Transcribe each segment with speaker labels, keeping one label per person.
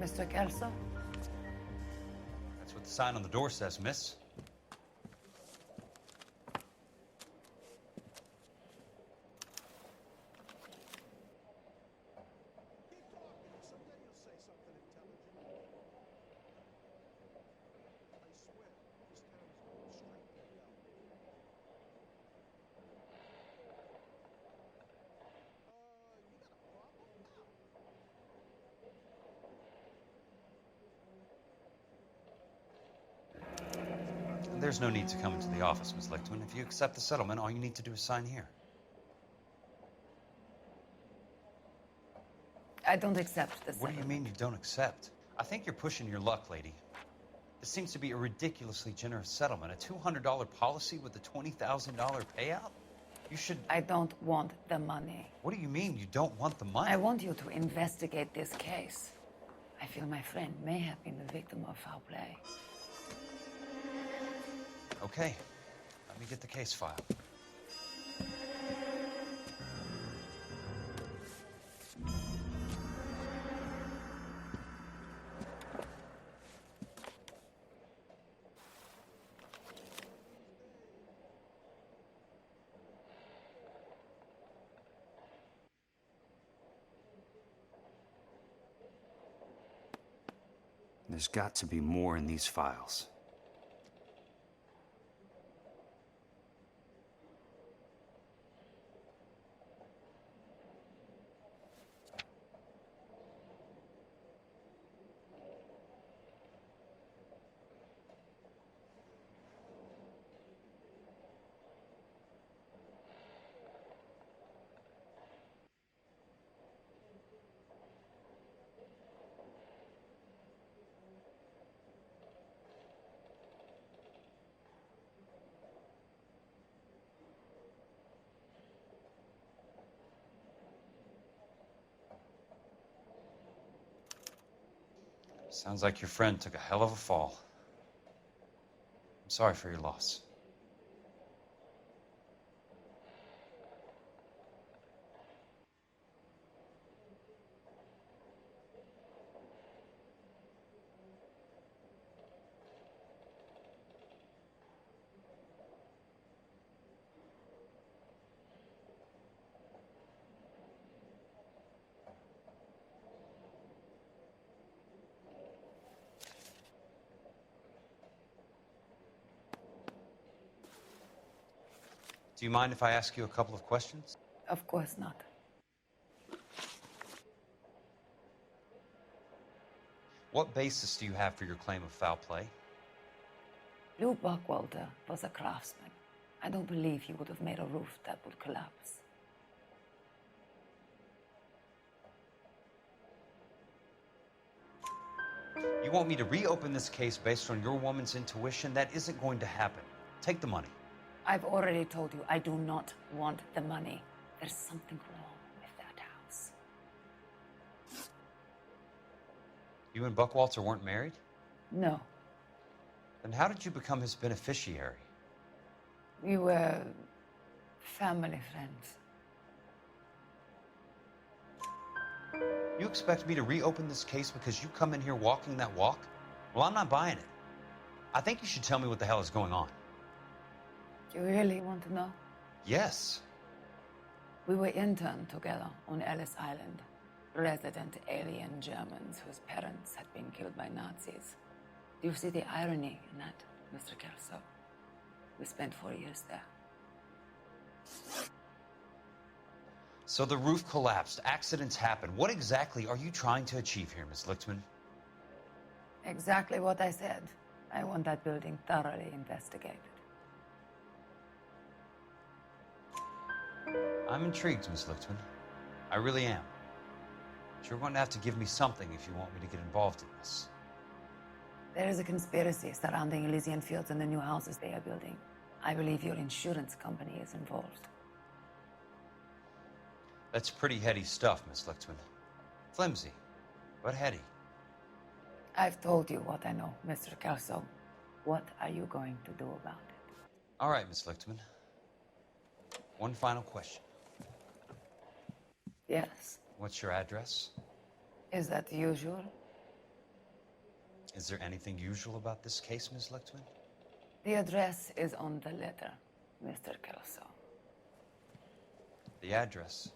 Speaker 1: Mr. Kelso?
Speaker 2: That's what the sign on the door says, miss. There's no need to come into the office, Miss Lichtman. If you accept the settlement, all you need to do is sign here.
Speaker 1: I don't accept the
Speaker 2: What
Speaker 1: settlement.
Speaker 2: do you mean you don't accept? I think you're pushing your luck, lady. This seems to be a ridiculously generous settlement. A $200 policy with a $20,000 payout? You should...
Speaker 1: I don't want the money.
Speaker 2: What do you mean you don't want the money?
Speaker 1: I want you to investigate this case. I feel my friend may have been the victim of foul play.
Speaker 2: Okay. Let me get the case file. There's got to be more in these files. Sounds like your friend took a hell of a fall. I'm sorry for your loss. Do you mind if I ask you a couple of questions?
Speaker 1: Of course not.
Speaker 2: What basis do you have for your claim of foul play?
Speaker 1: Lou Buckwalter was a craftsman. I don't believe he would have made a roof that would collapse.
Speaker 2: You want me to reopen this case based on your woman's intuition? That isn't going to happen. Take the money.
Speaker 1: I've already told you I do not want the money. There's something wrong with that house.
Speaker 2: You and Buckwalter weren't married?
Speaker 1: No.
Speaker 2: Then how did you become his beneficiary?
Speaker 1: We were family friends.
Speaker 2: You expect me to reopen this case because you come in here walking that walk? Well, I'm not buying it. I think you should tell me what the hell is going on.
Speaker 1: You really want to know?
Speaker 2: Yes.
Speaker 1: We were interned together on Ellis Island. Resident alien Germans whose parents had been killed by Nazis. Do you see the irony in that, Mr. Kelso? We spent 4 years there.
Speaker 2: So the roof collapsed, accidents happen. What exactly are you trying to achieve here, Miss Lichtman?
Speaker 1: Exactly what I said. I want that building thoroughly investigated.
Speaker 2: I'm intrigued, Miss Lichtman. I really am. But you're going to have to give me something if you want me to get involved in this.
Speaker 1: There is a conspiracy surrounding Elysian Fields and the new houses they are building. I believe your insurance company is involved.
Speaker 2: That's pretty heady stuff, Miss Lichtman. Flimsy, but heady.
Speaker 1: I've told you what I know, Mr. Kelso. What are you going to do about it?
Speaker 2: All right, Miss Lichtman. One final question.
Speaker 1: Yes.
Speaker 2: What's your address?
Speaker 1: Is that usual?
Speaker 2: Is there anything usual about this case, Ms. Lichtman?
Speaker 1: The address is on the letter, Mr. Kelso.
Speaker 2: The address,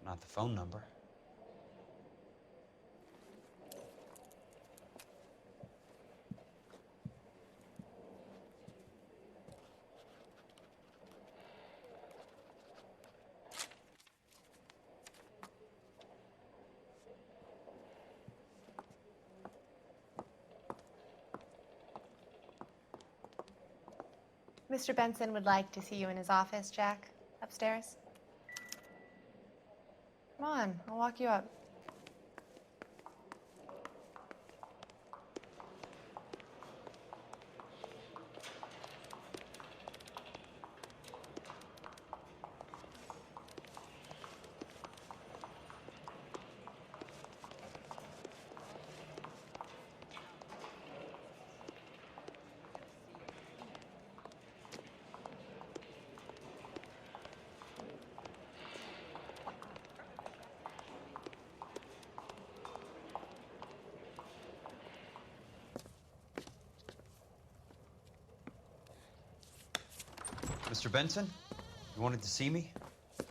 Speaker 2: not the phone number.
Speaker 3: Mr. Benson would like to see you in his office, Jack. Upstairs. Come on, I'll walk you up.
Speaker 2: Mr. Benson, you wanted to see me?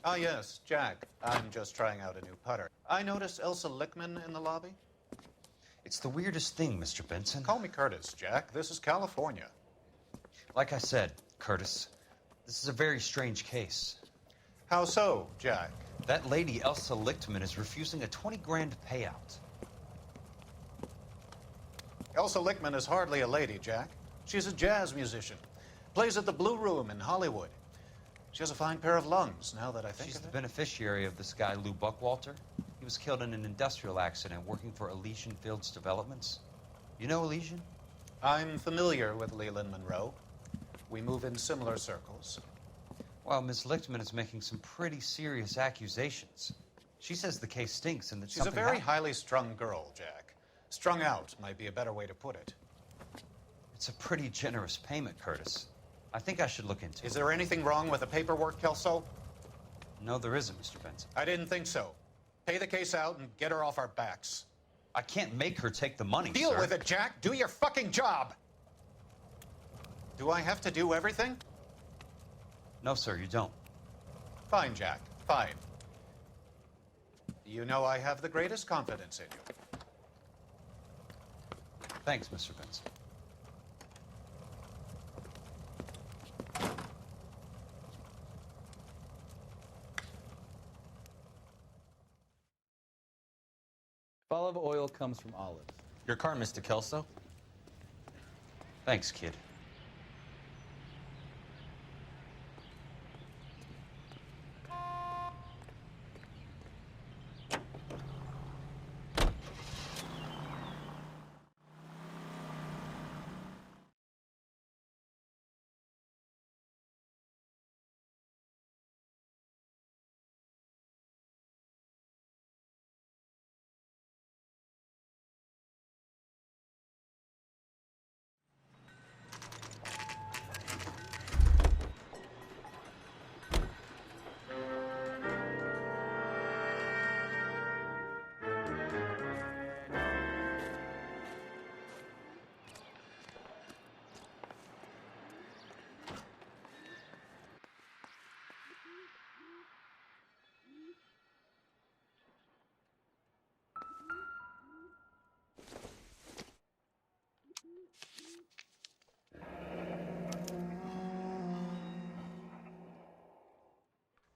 Speaker 4: Ah, yes, Jack. I'm just trying out a new putter. I noticed Elsa Lichtman in the lobby.
Speaker 2: It's the weirdest thing, Mr. Benson.
Speaker 4: Call me Curtis, Jack. This is California.
Speaker 2: Like I said, Curtis, this is a very strange case.
Speaker 4: How so, Jack?
Speaker 2: That lady, Elsa Lichtman, is refusing a 20 grand payout.
Speaker 4: Elsa Lichtman is hardly a lady, Jack. She's a jazz musician. Plays at the Blue Room in Hollywood. She has a fine pair of lungs, now that I think
Speaker 2: She's
Speaker 4: of
Speaker 2: the
Speaker 4: it.
Speaker 2: beneficiary of this guy, Lou Buckwalter. He was killed in an industrial accident working for Elysian Fields Developments. You know Elysian?
Speaker 4: I'm familiar with Leland Monroe. We move in similar circles.
Speaker 2: Well, Miss Lichtman is making some pretty serious accusations. She says the case stinks and that
Speaker 4: She's a
Speaker 2: something
Speaker 4: very
Speaker 2: happened.
Speaker 4: highly strung girl, Jack. Strung out might be a better way to put it.
Speaker 2: It's a pretty generous payment, Curtis. I think I should look into it.
Speaker 4: Is there anything wrong with the paperwork, Kelso?
Speaker 2: No, there isn't, Mr. Benson.
Speaker 4: I didn't think so. Pay the case out and get her off our backs.
Speaker 2: I can't make her take the money,
Speaker 4: Deal
Speaker 2: sir.
Speaker 4: with it, Jack. Do your fucking job. Do I have to do everything?
Speaker 2: No, sir, you don't.
Speaker 4: Fine, Jack. Fine. You know I have the greatest confidence in you.
Speaker 2: Thanks, Mr. Benson.
Speaker 5: Olive oil comes from olives.
Speaker 6: Your car, Mr. Kelso.
Speaker 2: Thanks, kid.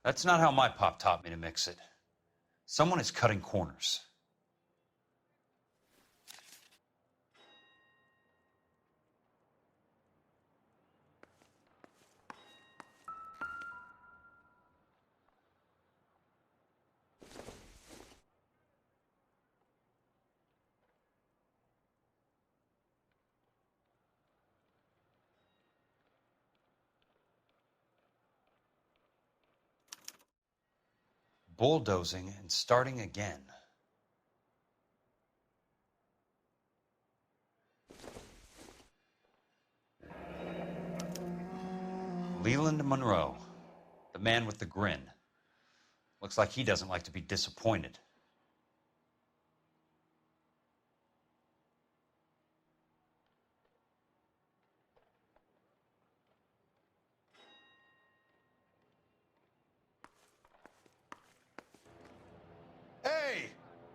Speaker 2: That's not how my pop taught me to mix it. Someone is cutting corners. Bulldozing and starting again. Leland Monroe, the man with the grin. Looks like he doesn't like to be disappointed.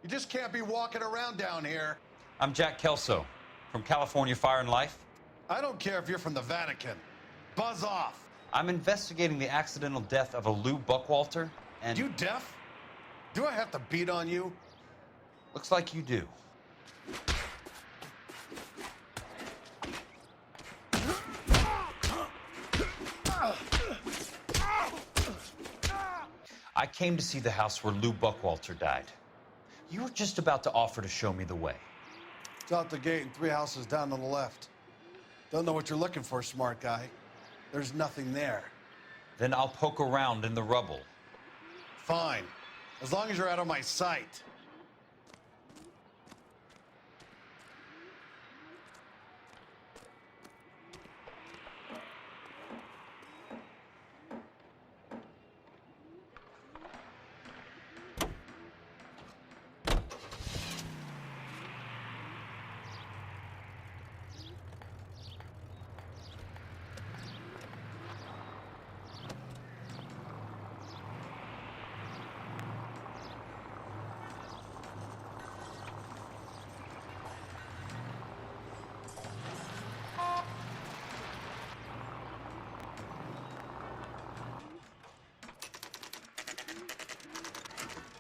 Speaker 6: You just can't be walking around down here.
Speaker 2: I'm Jack Kelso from California Fire and Life.
Speaker 6: I don't care if you're from the Vatican. Buzz off.
Speaker 2: I'm investigating the accidental death of a Lou Buckwalter, and...
Speaker 6: You deaf? Do I have to beat on you?
Speaker 2: Looks like you do. I came to see the house where Lou Buckwalter died. You were just about to offer to show me the way.
Speaker 6: It's out the gate and 3 houses down on the left. Don't know what you're looking for, smart guy. There's nothing there.
Speaker 2: Then I'll poke around in the rubble.
Speaker 6: Fine. As long as you're out of my sight.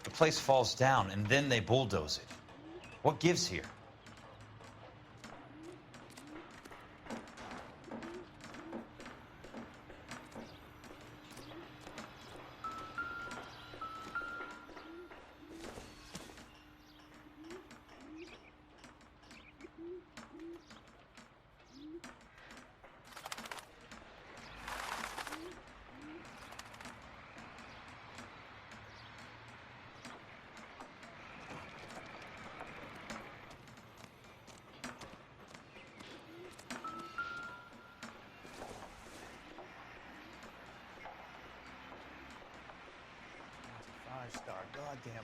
Speaker 2: The place falls down, and then they bulldoze it. What gives here?
Speaker 6: Five-star, goddamn.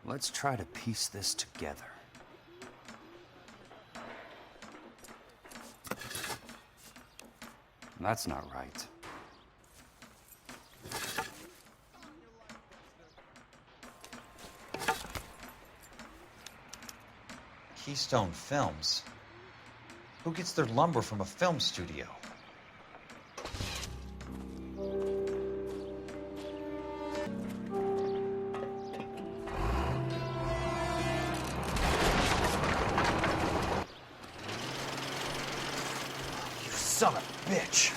Speaker 2: Let's try to piece this together. That's not right. Keystone Films? Who gets their lumber from a film studio? Son of a bitch.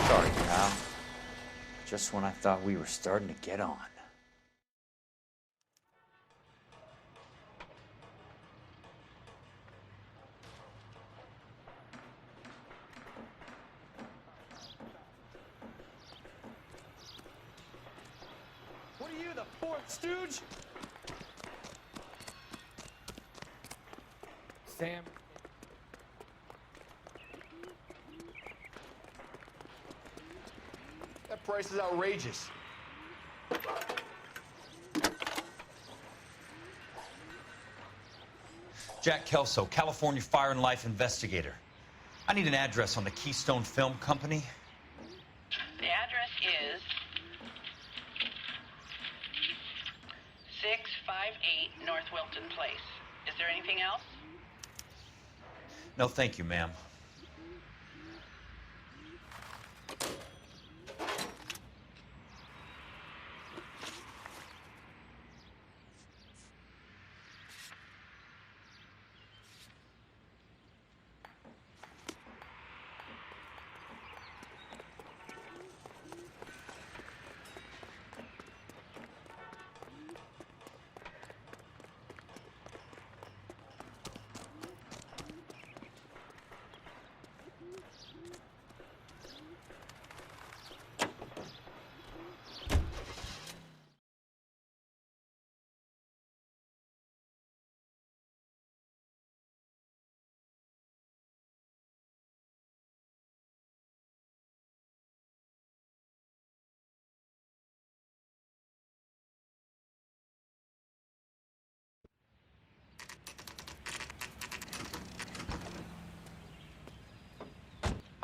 Speaker 2: Sorry, pal. Just when I thought we were starting to get on.
Speaker 6: What are you
Speaker 5: you the fourth stooge? Sam.
Speaker 7: That price is outrageous.
Speaker 2: Jack Kelso, California Fire and Life investigator. I need an address on the Keystone Film Company.
Speaker 8: The address is 658 North Wilton Place. Is there anything else?
Speaker 2: No, thank you, ma'am.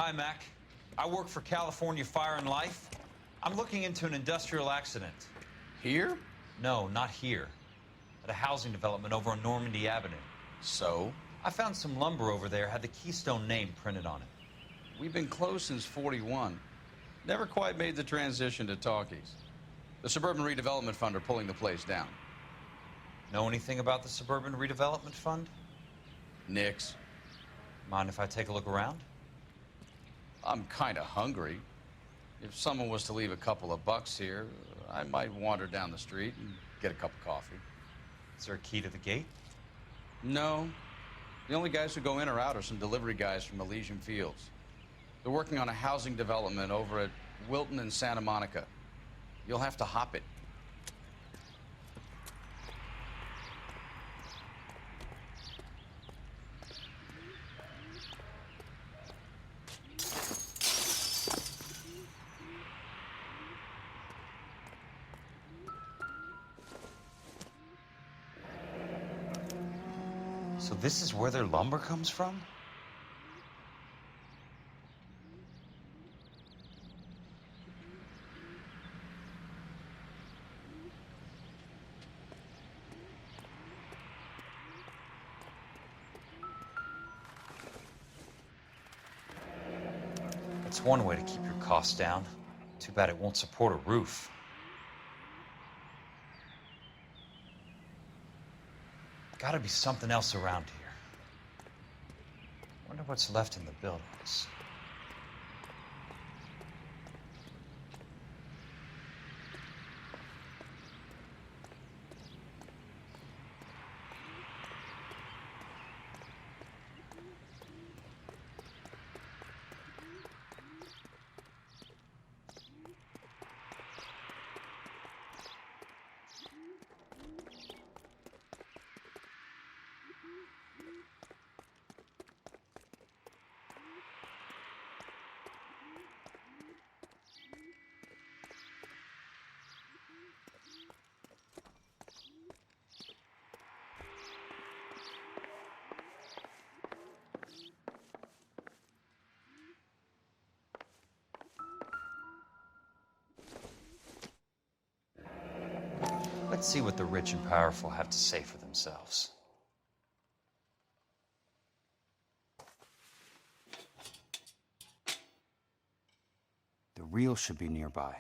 Speaker 2: Hi, Mac. I work for California Fire and Life. I'm looking into an industrial accident.
Speaker 7: Here?
Speaker 2: No, not here. At a housing development over on Normandy Avenue.
Speaker 7: So?
Speaker 2: I found some lumber over there, had the Keystone name printed on it.
Speaker 9: We've been closed since '41. Never quite made the transition to talkies. The Suburban Redevelopment Fund are pulling the place down.
Speaker 2: Know anything about the Suburban Redevelopment Fund?
Speaker 9: Nix.
Speaker 2: Mind if I take a look around?
Speaker 9: I'm kind of hungry. If someone was to leave a couple of bucks here, I might wander down the street and get a cup of coffee.
Speaker 2: Is there a key to the gate?
Speaker 9: No. The only guys who go in or out are some delivery guys from Elysian Fields. They're working on a housing development over at Wilton and Santa Monica. You'll have to hop it.
Speaker 2: So this is where their lumber comes from? That's one way to keep your costs down. Too bad it won't support a roof. Gotta be something else around here. Wonder what's left in the buildings. Let's see what the rich and powerful have to say for themselves.
Speaker 10: The reel should be nearby.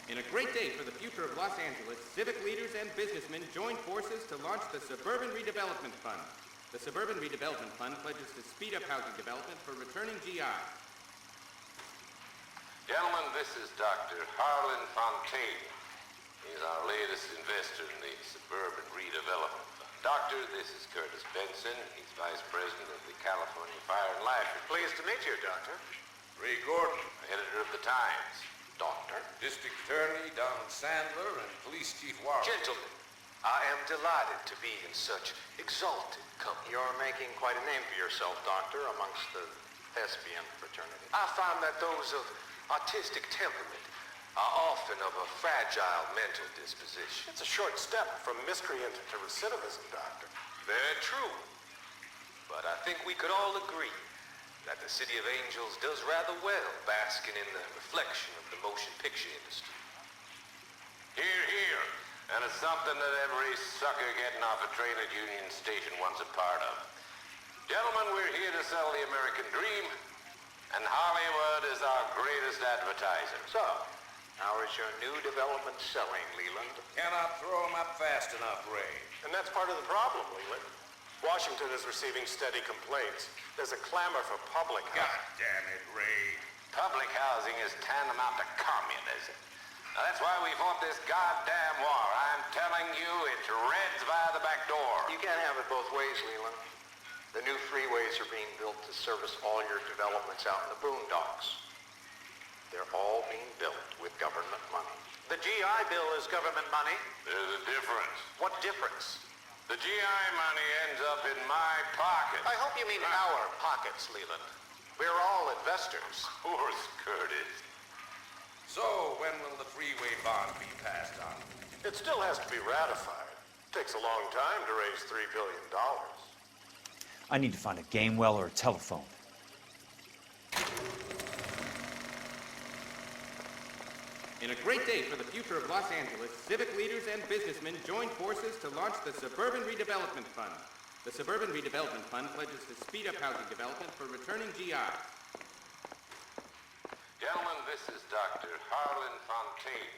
Speaker 11: In a great day for the future of Los Angeles, civic leaders and businessmen joined forces to launch the Suburban Redevelopment Fund. The Suburban Redevelopment Fund pledges to speed up housing development for returning GIs.
Speaker 12: Gentlemen, this is Dr. Harlan Fontaine. He's our latest investor in the Suburban Redevelopment Fund. Doctor, this is Curtis Benson. He's Vice President of the California Fire and Life.
Speaker 4: Pleased to meet you, Doctor.
Speaker 12: Ray Gordon, editor of the Times. Doctor.
Speaker 13: District Attorney Donald Sandler and Police Chief Warren.
Speaker 14: Gentlemen, I am delighted to be in such exalted company.
Speaker 15: You're making quite a name for yourself, Doctor, amongst the thespian fraternity.
Speaker 14: I find that those of artistic temperament are often of a fragile mental disposition.
Speaker 15: It's a short step from miscreant to recidivism, Doctor.
Speaker 14: Very true. But I think we could all agree that the City of Angels does rather well basking in the reflection of the motion picture industry.
Speaker 12: Hear, hear. And it's something that every sucker getting off a train at Union Station wants a part of. Gentlemen, we're here to sell the American dream, and Hollywood is our greatest advertiser.
Speaker 15: So, how is your new development selling, Leland?
Speaker 13: Cannot throw them up fast enough, Ray.
Speaker 15: And that's part of the problem, Leland. Washington is receiving steady complaints. There's a clamor for public housing.
Speaker 13: God damn it, Ray.
Speaker 12: Public housing is tantamount to communism. Now, that's why we fought this goddamn war. I'm telling you, it's Reds via the back door.
Speaker 15: You can't have it both ways, Leland. The new freeways are being built to service all your developments out in the boondocks. They're all being built with government money.
Speaker 14: The GI Bill is government money.
Speaker 12: There's a difference.
Speaker 14: What difference?
Speaker 12: The GI money ends up in my pocket.
Speaker 14: I hope you mean our pockets, Leland. We're all investors.
Speaker 12: Of course, Curtis.
Speaker 13: So, when will the freeway bond be passed on?
Speaker 15: It still has to be ratified. Takes a long time to raise $3 billion.
Speaker 10: I need to find a game well or a telephone.
Speaker 11: In a great day for the future of Los Angeles, civic leaders and businessmen joined forces to launch the Suburban Redevelopment Fund. The Suburban Redevelopment Fund pledges to speed up housing development for returning GIs.
Speaker 12: Gentlemen, this is Dr. Harlan Fontaine.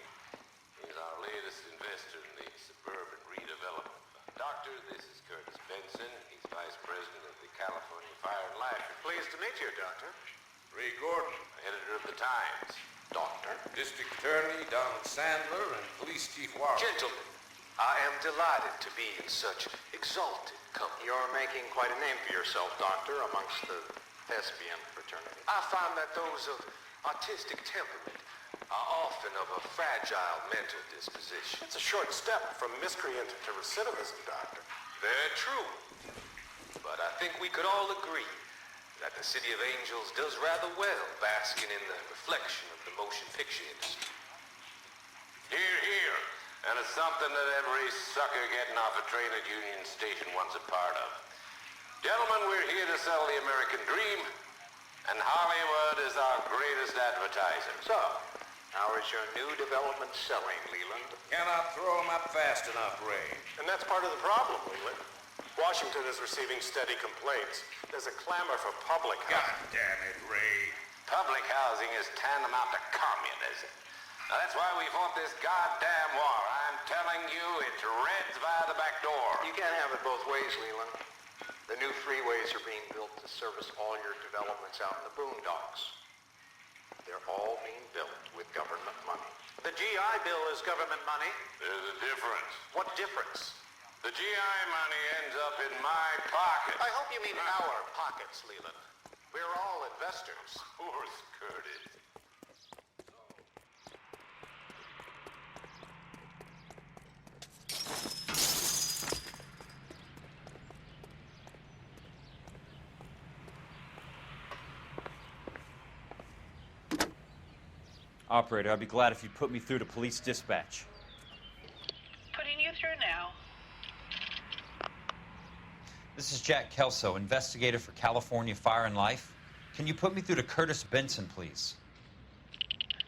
Speaker 12: He's our latest investor in the Suburban Redevelopment Fund. Doctor, this is Curtis Benson. He's Vice President of the California Fire and Life.
Speaker 14: Pleased to meet you, Doctor.
Speaker 13: Ray Gordon,
Speaker 12: editor of the Times.
Speaker 14: Doctor.
Speaker 13: District Attorney Donald Sandler and Police Chief Warren.
Speaker 14: Gentlemen, I am delighted to be in such exalted company.
Speaker 15: You're making quite a name for yourself, Doctor, amongst the thespian fraternity.
Speaker 14: I find that those of artistic temperament are often of a fragile mental disposition.
Speaker 15: It's a short step from miscreant to recidivism, Doctor.
Speaker 14: Very true. But I think we could all agree that the City of Angels does rather well basking in the reflection of the motion picture industry.
Speaker 12: Hear, hear. And it's something that every sucker getting off a train at Union Station wants a part of. Gentlemen, we're here to sell the American dream, and Hollywood is our greatest advertiser.
Speaker 15: So, how is your new development selling, Leland?
Speaker 13: Cannot throw them up fast enough, Ray.
Speaker 15: And that's part of the problem, Leland. Washington is receiving steady complaints. There's a clamor for public housing.
Speaker 13: God damn it, Ray.
Speaker 12: Public housing is tantamount to communism. Now, that's why we fought this goddamn war. I'm telling you, it's Reds via the back door.
Speaker 15: You can't have it both ways, Leland. The new freeways are being built to service all your developments out in the boondocks. They're all being built with government money.
Speaker 14: The GI Bill is government money.
Speaker 12: There's a difference.
Speaker 14: What difference?
Speaker 12: The GI money ends up in my pocket.
Speaker 14: I hope you mean our pockets, Leland. We're all investors.
Speaker 12: Of course, Curtis.
Speaker 10: Operator, I'd be glad if you'd put me through to police dispatch.
Speaker 8: you through now.
Speaker 2: This is Jack Kelso, investigator for California Fire and Life. Can you put me through to Curtis Benson, please?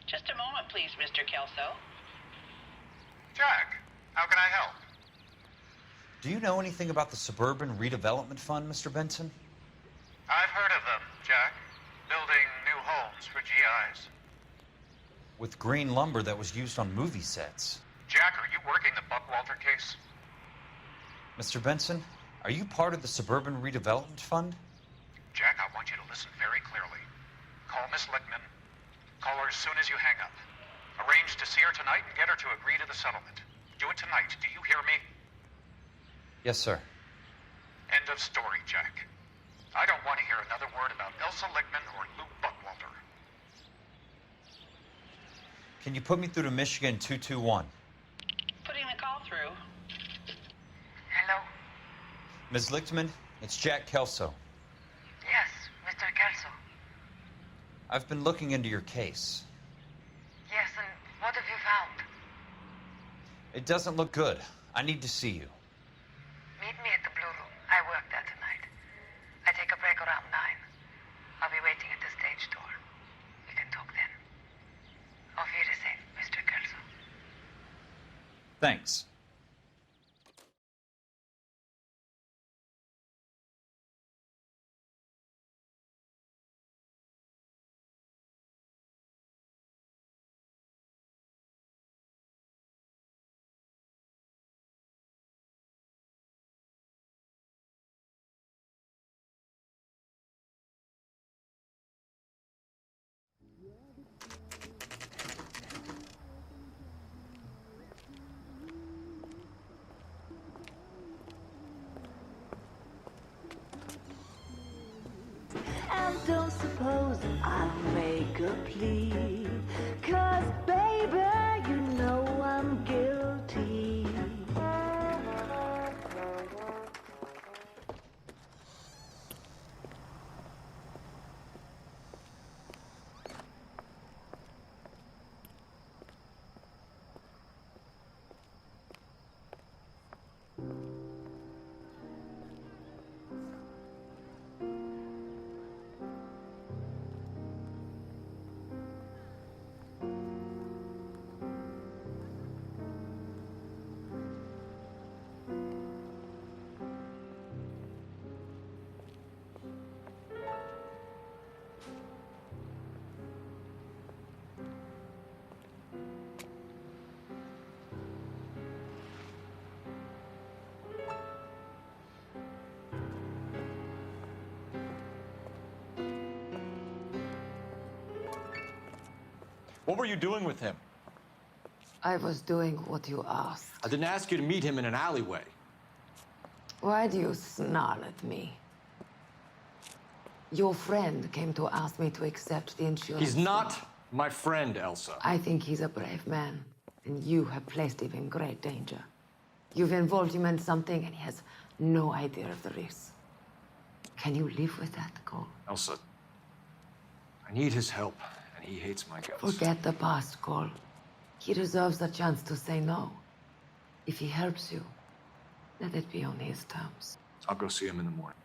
Speaker 8: Just a moment, please, Mr. Kelso.
Speaker 4: Jack, how can I help?
Speaker 2: Do you know anything about the Suburban Redevelopment Fund, Mr. Benson?
Speaker 4: I've heard of them, Jack. Building new homes for GIs.
Speaker 2: With green lumber that was used on movie sets.
Speaker 4: Jack, are you working the Buckwalter case?
Speaker 2: Mr. Benson, are you part of the Suburban Redevelopment Fund?
Speaker 4: Jack, I want you to listen very clearly. Call Miss Lichtman. Call her as soon as you hang up. Arrange to see her tonight and get her to agree to the settlement. Do it tonight. Do you hear me?
Speaker 2: Yes, sir.
Speaker 4: End of story, Jack. I don't want to hear another word about Elsa Lichtman or Lou Buckwalter.
Speaker 2: Can you put me through to Michigan 221?
Speaker 8: Putting the call through.
Speaker 16: Hello?
Speaker 2: Ms. Lichtman, it's Jack Kelso.
Speaker 16: Yes, Mr. Kelso.
Speaker 2: I've been looking into your case.
Speaker 16: Yes, and what have you found?
Speaker 2: It doesn't look good. I need to see you.
Speaker 16: Meet me at the Blue Room. I work there tonight. I take a break around 9. I'll be waiting at the stage door. We can talk then. Auf Wiedersehen, Mr. Kelso.
Speaker 2: Thanks.
Speaker 17: And don't suppose I'll make a plea, 'cause baby, you know I'm guilty.
Speaker 7: What were you doing with him?
Speaker 1: I was doing what you asked.
Speaker 7: I didn't ask you to meet him in an alleyway.
Speaker 1: Why do you snarl at me? Your friend came to ask me to accept the insurance.
Speaker 7: He's not my friend, Elsa.
Speaker 1: I think he's a brave man, and you have placed him in great danger. You've involved him in something, and he has no idea of the risk. Can you live with that, Cole?
Speaker 7: Elsa, I need his help, and he hates my guts.
Speaker 1: Forget the past, Cole. He deserves a chance to say no. If he helps you, let it be on his terms.
Speaker 7: I'll go see him in the morning.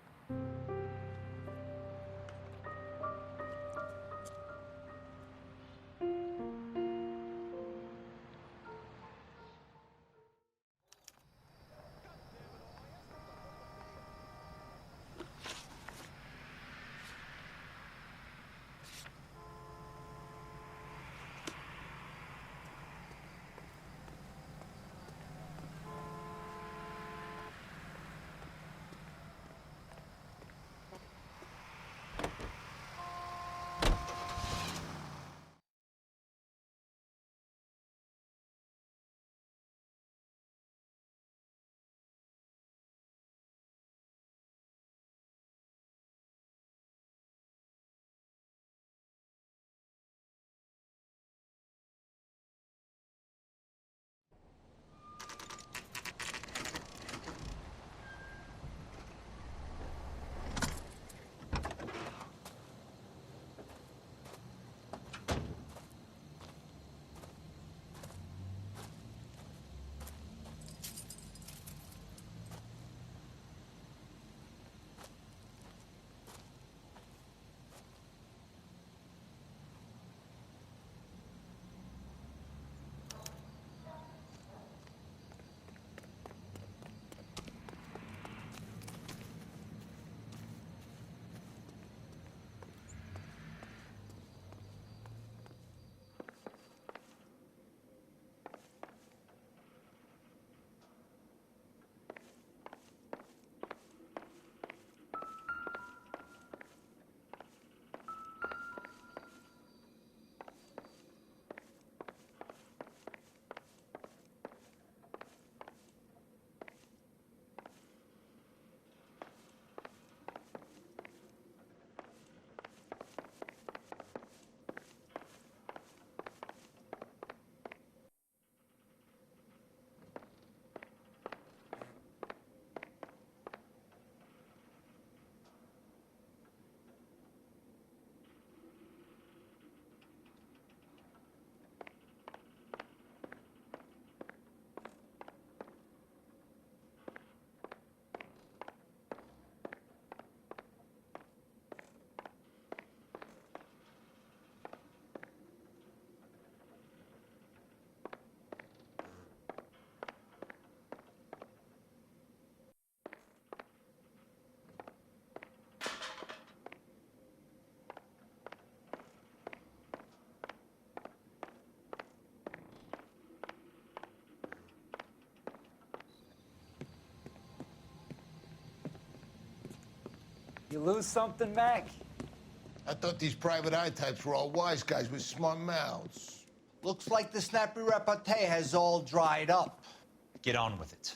Speaker 18: You lose something, Mac?
Speaker 19: I thought these private eye types were all wise guys with smart mouths.
Speaker 20: Looks like the snappy repartee has all dried up.
Speaker 10: Get on with it.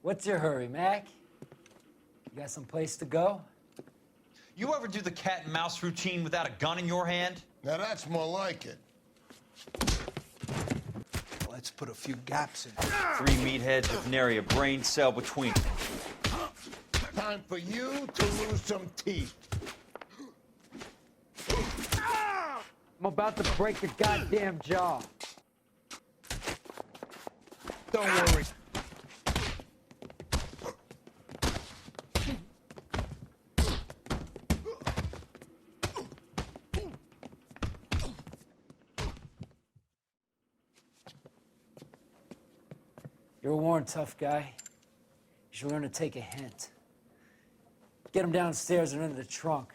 Speaker 18: What's your hurry, Mac? You got some place to go?
Speaker 10: You ever do the cat and mouse routine without a gun in your hand?
Speaker 19: Now that's more like it.
Speaker 20: Let's put a few gaps in.
Speaker 10: 3 meatheads with nary a brain cell between them.
Speaker 19: Time for you to lose some teeth.
Speaker 18: I'm about to break your goddamn jaw.
Speaker 19: Don't worry.
Speaker 18: You're warned, tough guy. You should learn to take a hint. Get him downstairs and into the trunk.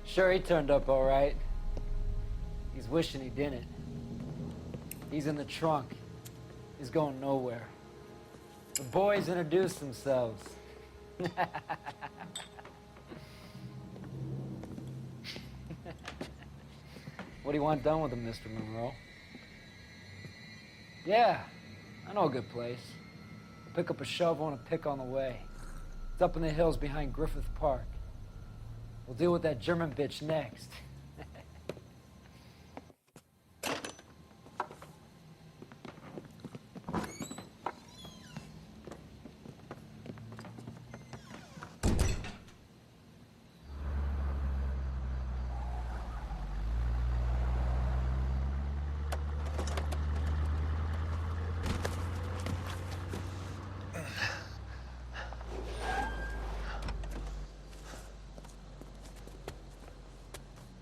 Speaker 18: Sure, he turned up all right. He's wishing he didn't. He's in the trunk. He's going nowhere. The boys introduced themselves. What do you want done with him, Mr. Monroe? Yeah, I know a good place. I'll pick up a shovel and a pick on the way. It's up in the hills behind Griffith Park. We'll deal with that German bitch next.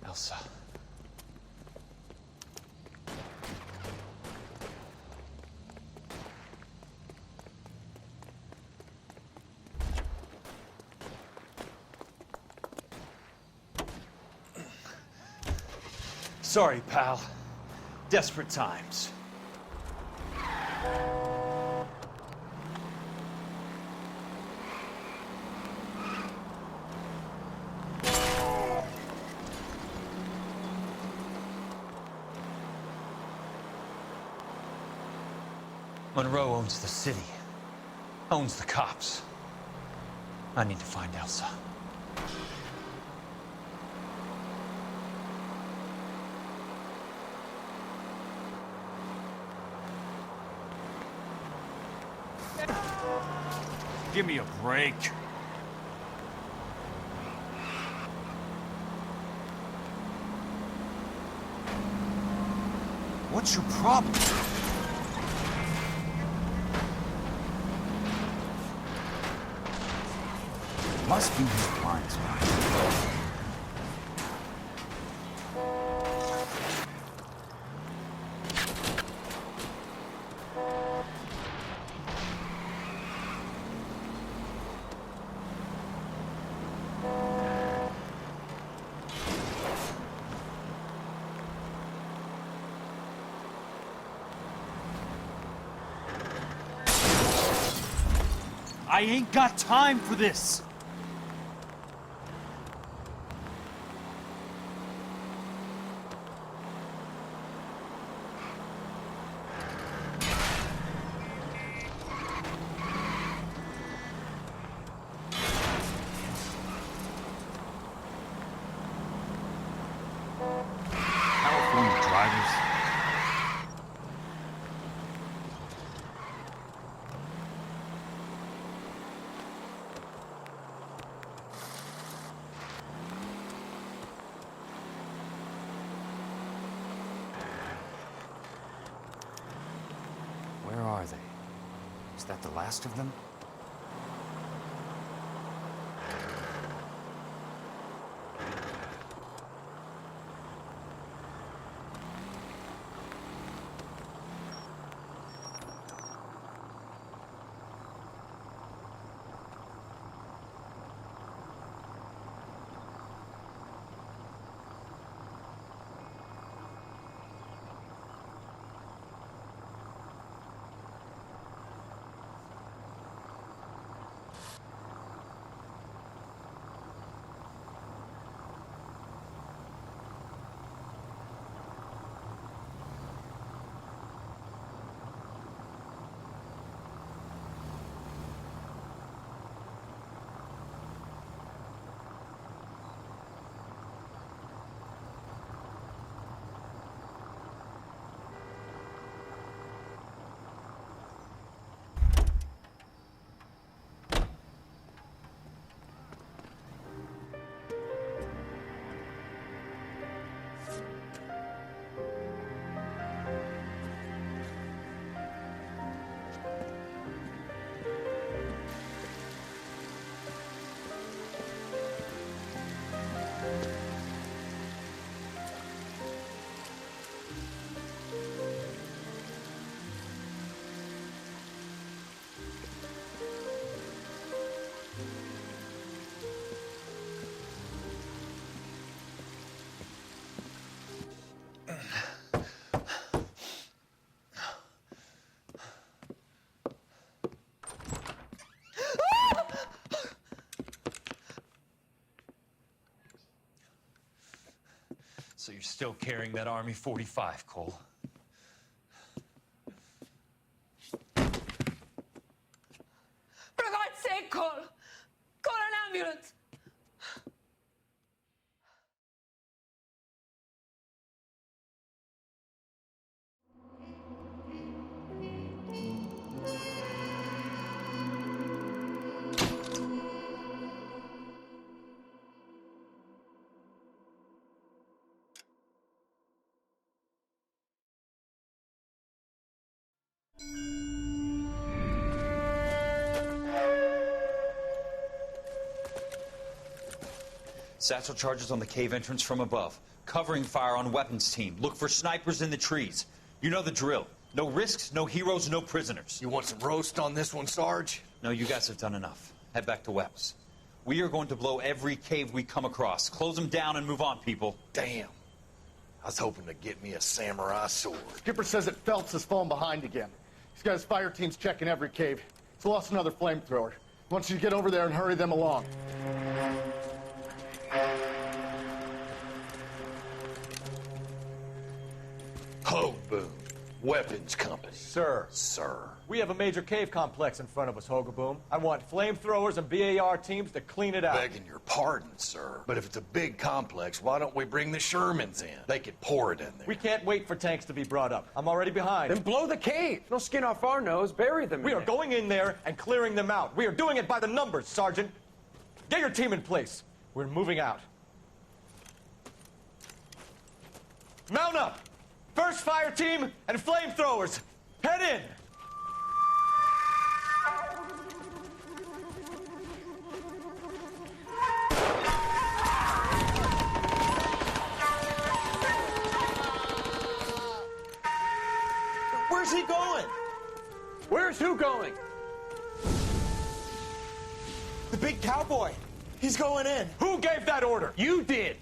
Speaker 10: Elsa. Sorry, pal. Desperate times. Monroe owns the city, owns the cops. I need to find Elsa. Give me a break. What's your problem? Must be his blind spot. I ain't got time for this! California drivers. Where are they?
Speaker 2: Is that the last of them?
Speaker 10: So you're still carrying that Army 45, Cole?
Speaker 1: For God's sake, Cole! Call an ambulance!
Speaker 10: Satchel charges on the cave entrance from above. Covering fire on weapons team. Look for snipers in the trees. You know the drill. No risks, no heroes, no prisoners.
Speaker 19: You want some roast on this one, Sarge?
Speaker 10: No, you guys have done enough. Head back to Weps. We are going to blow every cave we come across. Close them down and move on, people.
Speaker 19: Damn. I was hoping to get me a samurai sword.
Speaker 21: Skipper says that Phelps has fallen behind again. He's got his fire teams checking every cave. He's lost another flamethrower. He wants you to get over there and hurry them along.
Speaker 19: Ho, Boom. Weapons Company.
Speaker 20: Sir.
Speaker 19: Sir.
Speaker 20: We have a major cave complex in front of us, Hogaboom. I want flamethrowers and BAR teams to clean it out.
Speaker 19: Begging your pardon, sir. But if it's a big complex, why don't we bring the Shermans in? They could pour it in there.
Speaker 20: We can't wait for tanks to be brought up. I'm already behind.
Speaker 7: Then blow the cave. No skin off our nose. Bury them.
Speaker 20: We are going in there and clearing them out. We are doing it by the numbers, Sergeant. Get your team in place. We're moving out. Mount up! First fire team and flamethrowers. Head in!
Speaker 7: Where's he going? Where's who going?
Speaker 20: The big cowboy. He's going in. Who gave that order?
Speaker 7: You did.